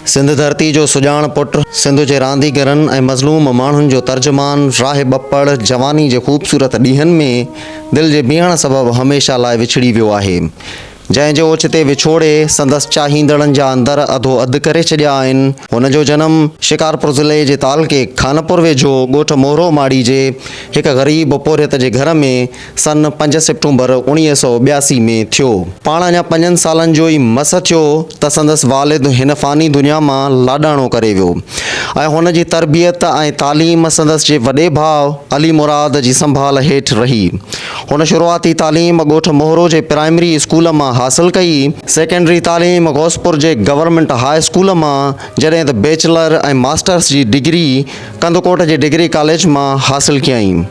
सिंध धरती जो सुजान पुट, सिंध जे रांदीगरनि ऐं मज़लूम माण्हुनि जो तर्जुमान राह बपड़ जवानी जे ख़ूबसूरत ॾींहंनि में दिलि जे बीहण सबबि हमेशह लाइ विछड़ी वियो आहे। जंहिंजो ओचिते विछोड़े संदसि चाहींदड़नि जा अंदर अधो अधु करे छॾिया आहिनि। हुन जो जनमु शिकारपुर ज़िले जे तालके खानपुर वेझो ॻोठ मोहरो माड़ी जे हिकु ग़रीब पोरियत जे घर में सन 5 सितंबर 1982 में थियो। पाण अञा 5 सालनि जो ई मस थियो त संदसि वालिद हिन फ़ानी दुनिया मां लाॾाणो करे वियो ऐं हुन जी तरबियत ऐं तालीम संदसि जे वॾे भाउ अली मुराद जी संभाल हेठि रही। हुन शुरूआती तालीम ॻोठ मोहरो जे प्राइमरी स्कूल मां हासिल कई। सेकेंडरी तालीम घोसपुर जे गवर्नमेंट हाई स्कूल मां, जॾहिं त बैचलर ऐं मास्टर्स जी डिग्री कंदकोट जे डिग्री कॉलेज मां हासिल कयईं।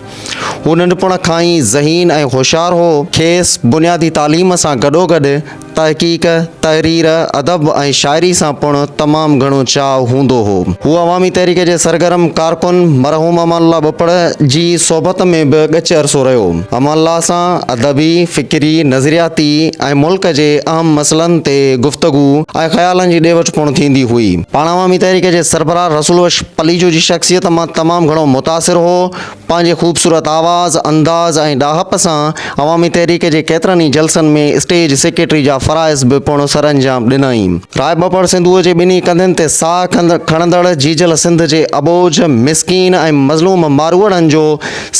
हू नंढपण खां ई ज़हीन ऐं होशियारु हो। खेसि बुनियादी तालीम सां गॾोगॾु तहक़ीक़, तहरीर, अदब ऐं शाइरी सां पिणु तमामु घणो चाव हूंदो हो। हू अवामी तहरीक जे सरगर्म कारकुन मरहूम अमानुल्लाह बपड़ जी सोबत में बि ॻच अरसो रहियो। अमानुल्लाह सां अदबी, फ़िक्री, नज़रियाती ऐं मुल्क जे अहम मसइलनि ते गुफ़्तगू ऐं ख़्यालनि जी ॾे वठि पिणु थींदी हुई। पाण अवामी तहरीक जे सरबराह रसूल पलीजो जी शख़्सियत मां तमामु घणो मुतासिर हो। पंहिंजे ख़ूबसूरत आवाज़, अंदाज़ ऐं ॾाहप सां अवामी तहरीक जे केतिरनि ई जलसनि में स्टेज सेक्रेटरी जा फ़राइज़ बि पिणु सरअंजाम ॾिनई। राय बपड़ सिंधूअ जे ॿिन्ही कंधनि ते साह खणंदड़ जीजल सिंध जे अबोझ, मिसकीन ऐं मज़लूम मारूअड़नि जो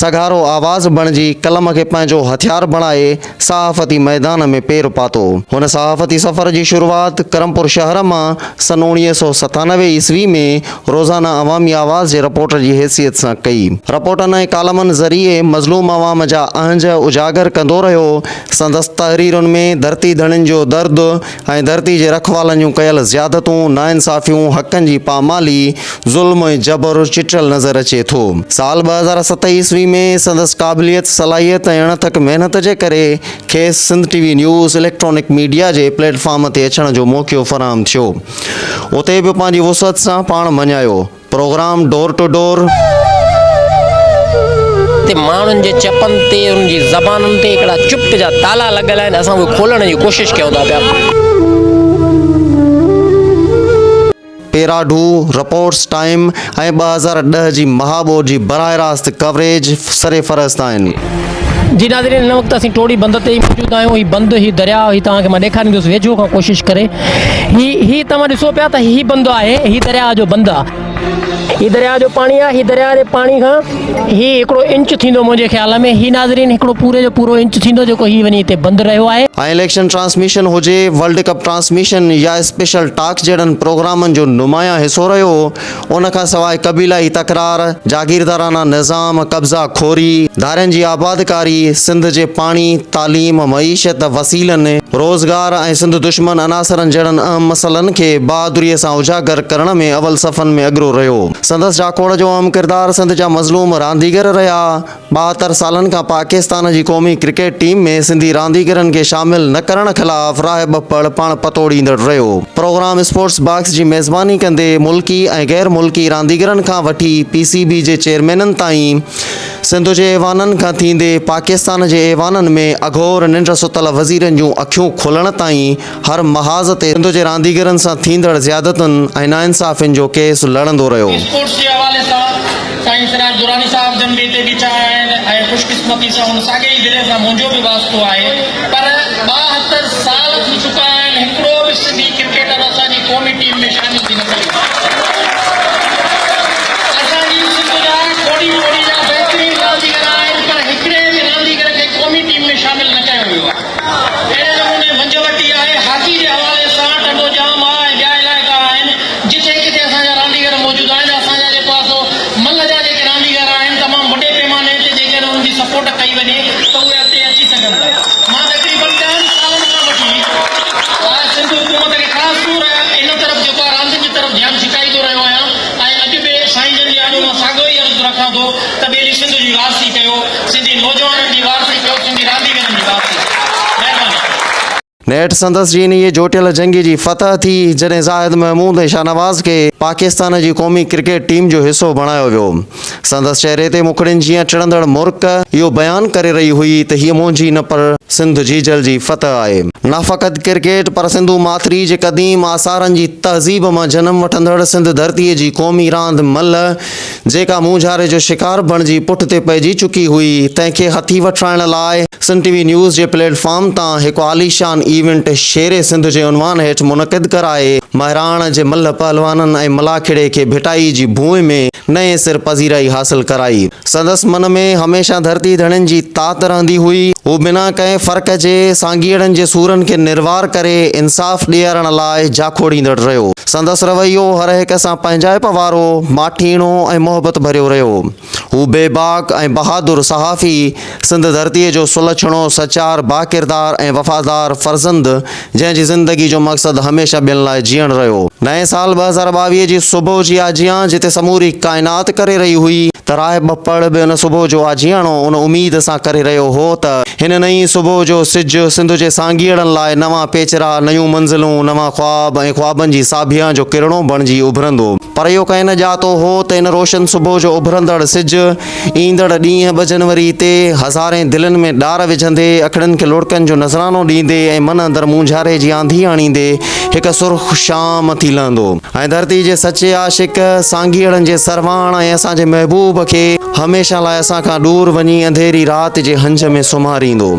सघारो आवाज़ बणिजी कलम खे पंहिंजो हथियार बणाए सहाफ़ती मैदान में पेर पातो। हुन सहाफ़ती सफ़र जी शुरूआत करमपुर शहर मां सन 1997 ईस्वी में रोज़ाना अवामी आवाज़ जे रिपोर्टर जी हैसियत सां कई। रिपोर्टनि ऐं कालमनि ज़रिए मज़लूम अवाम जा अहंज उजागर कंदो रहियो। संदसि तहरीरुनि में धरती धणियुनि जो दर्द ऐं धरती जे रखवालनि जूं कयल ज़्यादतूं, नाइंसाफ़ियूं, हक़नि जी पामाली, ज़ुल्म ऐं जबर चिटियल नज़र अचे थो। साल 2007 ईस्वी में संदसि क़ाबिलियत, सलाहियत ऐं अणथक महिनत जे करे खेसि Sindh TV news electronic media जे प्लेटफॉर्म ते अचण जो मौक़ो फ़राहम थियो। उते बि पंहिंजी वुसअत सां पाण मञायो। प्रोग्राम डोर टू डोर माण्हुनि जे चपनि ते, उन्हनि जी ज़बानुनि ते हिकिड़ा चुप्त जा ताला लॻल आहिनि। असां उहे खोलण जी कोशिशि कयूं था पिया। पेराडू रिपोर्ट्स टाइम ऐं 2010 जी महाबोर जी बराह रास्त कवरेज सरे फ़हरिस्त आहिनि। जी नाज़रीन, हिन वक़्तु असीं टोड़ी बंद ते ई मौजूदु आहियूं। हीउ बंदि, हीउ दरिया, हीउ तव्हांखे मां ॾेखारींदुसि वेझो खां कोशिशि करे। हीउ तव्हां ॾिसो पिया त हीउ बंदि आहे, हीउ दरिया जो बंदि आहे। हीउ दरिया जो पाणी आहे। हीउ दरिया जे पाणी खां हीउ हिकिड़ो इंच थींदो मुंहिंजे ख़्याल में। हीउ नाज़रीन हिकिड़ो पूरे जो पूरो इंच थींदो जेको हीउ वञी हिते बंदि रहियो आहे। ऐं इलेक्शन ट्रांसमिशन हुजे, वर्ल्ड कप ट्रांसमिशन या स्पेशल टॉक्स जहिड़नि प्रोग्रामनि जो नुमाया हिसो रहियो। उन खां सवाइ क़बीलाई तकरार, जागीरदाराना निज़ाम, कब्ज़ा खोरी, धारियुनि जी आबादकारी, सिंध जे पाणी, तालीम, मईशत, वसीलनि, रोज़गार ऐं सिंध दुश्मन अनासरनि जहिड़नि अहम मसइलनि खे बहादुरीअ सां उजागर करण में अवल सफ़नि में अॻिरो रहियो। संदसि जाखोड़ जो अहम किरदारु सिंध जा मज़लूम रांदीगर रहिया। 72 सालनि खां पाकिस्तान जी क़ौमी क्रिकेट टीम में सिंधी रांदीगरनि खे शामिल न करण ख़िलाफ़ राह बपड़ पाण पतोड़ींदड़ रहियो। प्रोग्राम स्पोर्ट्स बॉक्स जी मेज़बानी कंदे मुल्की ऐं गैर मुल्की रांदीगरनि खां वठी PCB जे चेयरमैननि ताईं, सिंध जे ऐवाननि खां थींदे पाकिस्तान जे ऐवाननि में अघोर निंड सुतल वज़ीरनि जूं अखियूं खोलण ताईं हर महाज़ ते सिंध जे रांदीगरनि सां थींदड़ ज़्यादतुनि ऐं नाइंसाफ़ियुनि जो केस लड़ंदो रहियो। स्पोर्ट्स जे हवाले सां साईं सिराज दुरानी साहब जन बि हिते बीठा आहिनि ऐं ख़ुशकिस्मती सां हुन साॻे ई ज़िले सां मुंहिंजो बि वास्तो आहे। पर 72 साल थी चुका आहिनि, हिकिड़ो बि सिंधी क्रिकेटर असांजी क़ौमी टीम में शामिल थी न थियो। असांजी सिंध जा खोड़ी खोड़ी जा बहितरीन रांदीगर आहिनि, पर हिकिड़े बि रांदीगर खे क़ौमी टीम में शामिल न कयो वियो आहे। अहिड़े नमूने मंझवटी आहे। हाकी जे हवाले सां ॾाढो जाम आहे, ॿिया इलाइक़ा आहिनि जिथे किथे असांजा रांदीगर मौजूदु आहिनि। असांजा जेको आहे सो मल जा जेके रांदीगर आहिनि तमामु वॾे पैमाने ते जेकर उन्हनि जी सपोर्ट कई वञे त उहे अॻिते अची सघनि था। मां तक़रीबन 10 सालनि खां वठी सिंध हुकूमत खे ख़ासि तौर इन तरफ़ जेको आहे रांदियुनि जी तरफ़ ध्यानु छिकाईंदो रहियो आहियां। ऐं अॼु बि साईं जन जी आॾो मां साॻियो ई अर्ज़ु रखां थो त ॿेली सिंध जी वारसी कयो, सिंधी नौजवाननि जी वारसी कयो, सिंधी रांदीगरनि जी वारसी कयो। महिरबानी। नेठ संदसि जी इन इहे जोटियल जंगी जी फतह थी जॾहिं ज़ाहिद महमूद ऐं शाहनवाज़ खे पाकिस्तान जी क़ौमी क्रिकेट टीम जो हिसो बणायो वियो। संदसि चहिरे ते मुखड़ियुनि जीअं टिड़ंदड़ मुर्क इहो बयानु करे रही हुई त हीअ मुंहिंजी न पर सिंध जीजल जी फतह आहे। न फ़क़त क्रिकेट पर सिंधु माथिरी जे क़दीम आसारनि जी तहज़ीब मां जनम वठंदड़ सिंध धरतीअ जी क़ौमी रांदि मल्ल जेका मुंझारे जो शिकार बणिजी पुठ ते पइजी चुकी हुई, तंहिंखे हथी वठाइण लाइ सिंध टीवी न्यूज़ जे प्लेटफॉर्म तां हिकु आलीशान इवेंट शेरे सिंध जे उनवान हेठि मुनक़िद कराए महिराण जे मल्ल पहलवाननि ऐं मलाखिड़े खे भिटाई जी भूमि में नए सिर पज़ीराई हासिल कराई। संदसि मन में हमेशह धरती धणियुनि जी तात रहंदी हुई। हू बिना कंहिं फ़र्क़ जे सांगीड़नि जे सूरनि खे निर्वार करे इंसाफ़ ॾियारण लाइ जाखोड़ींदड़ रहियो। संदसि रवैयो हर हिक सां पंहिंजाइप वारो, माठीणो ऐं मोहबत भरियो रहियो। हू बेबाक ऐं बहादुर सहाफ़ी, सिंध धरतीअ जो सुलछणो, सचार, बाकिरदार ऐं वफ़ादार फ़र्ज़ंद, जंहिंजी ज़िंदगी जो मक़सदु हमेशह ॿियनि लाइ जीअण रहियो। नए साल 2022 जी सुबुह जी आजियां जिते समूरी काइनात करे रही हुई, त राहिब बप्पड़ बि उन सुबुह जो आजियाणो उन उमीद सां करे रहियो हो त हिन नई सुबुह जो सिजु सिंध जे सांगीड़नि लाइ नवां पेचरा, नयूं मंज़िलूं, नवां ख्वाब ऐं ख्वाबनि जी साभियां जो किरणो बणिजी उभरंदो। पर इहो कंहिं न ॼातो हो त इन रोशन सुबुह जो उभरंदड़ सिजु ईंदड़ ॾींहुं 2 जनवरी ते हज़ारे दिलनि में ॾार विझंदे, अखिड़ियुनि खे लुड़कनि जो नज़रानो ॾींदे ऐं मन अंदरि मुंझारे जी आंधी आणींदे हिकु सुर्ख़ शाम थी लहंदो। ऐं धरती जे सचे आशिक, सांगीड़नि जे सरवाण ऐं असांजे महबूब खे हमेशह लाइ असां खां दूर वञी अंधेरी राति जे हंज में सुम्हारींदो।